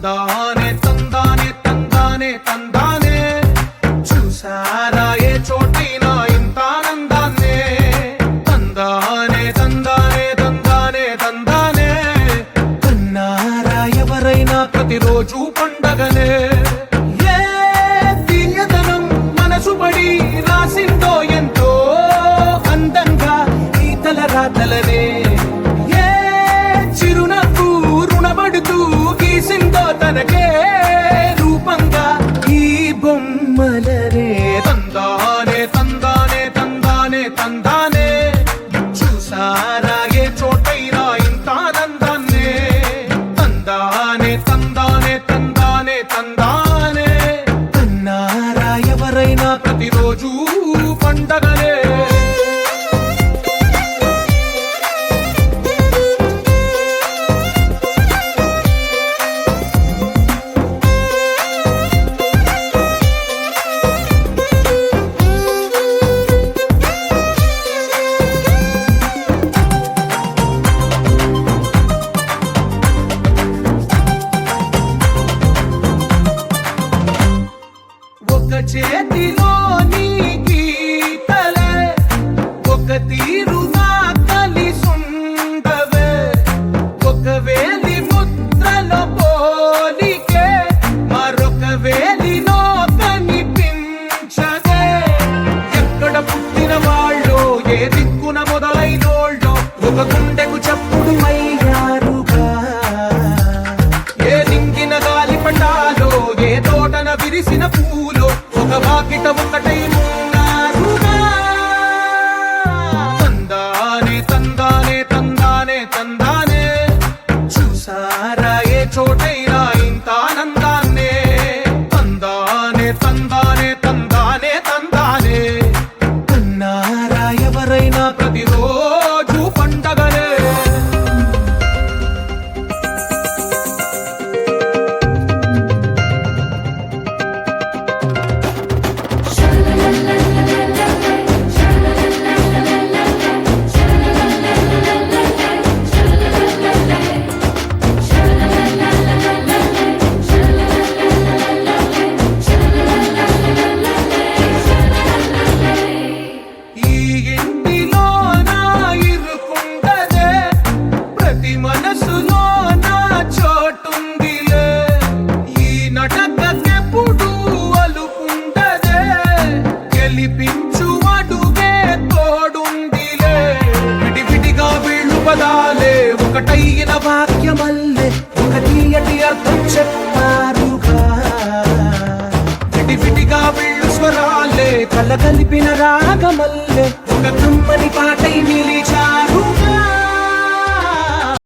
తందానే తందానే తందానే తందానే చూసారా ఏ చోటైనా ఇంత ఆనందాన్నే తందానే తందానే తందానే తందానే కన్నారా ఎవరైనా ప్రతిరోజు పండగనే ఏ తీయదనం మనసు పడి రాసిందో ఎంతో అందంగా ఈ తలరాతలనే ఏ చిరునవ్వు రుణపడుతూ గీసిందో తనకే రూపంగా ఈ బొమ్మలనే తందానే తందానే తందానే తందానే చూసారా ఏ చోటైనా ఇంత ఆనందాన్నే తందానే తందానే తందానే తందానే కన్నారా ఎవరైనా ప్రతిరోజు పండగనే ఒక చేతిలో నీ గీతలే ఒక తీరుగా కలిసుండవే ఒక వేలి ముద్రలో పోలికే మరొక వేలిలో కనిపించదే ఎక్కడ పుట్టిన వాళ్ళో ఏ దిక్కున మొదలైనోళ్ళో ఒక గుండెకు చప్పుడు అయ్యారుగా ఏ దింగిన గాలి పటాలో ఏ తోటన విరిసిన పూలో ఒక వాకిట ఒకటై ఉన్నారుగా తందానే తందానే తందానే తందానే చూసారా ఏ చోటైనా ఇంత ఆనందాన్నే తందానే తందానే తందానే తందానే కన్నారా ఎవరైనా ప్రతిరోజు పండగనే ఈ ఇంటిలో నా ఇరుకుండదే ప్రతి మనసులో నా చోటుందిలే ఈ నటకెప్పుడు అలుకుండదే గెలిపించు అడుగే తోడుందిలే విడివిడిగా వీళ్ళు పదాలే ఒకటైన వాక్యమల్లే ఒక తీయటి అర్థం చెప్పారుగా విడివిడిగా వీళ్ళు స్వరాలే కలగలిపిన రాగమల్లే ఒక కమ్మని పాటై నిలిచి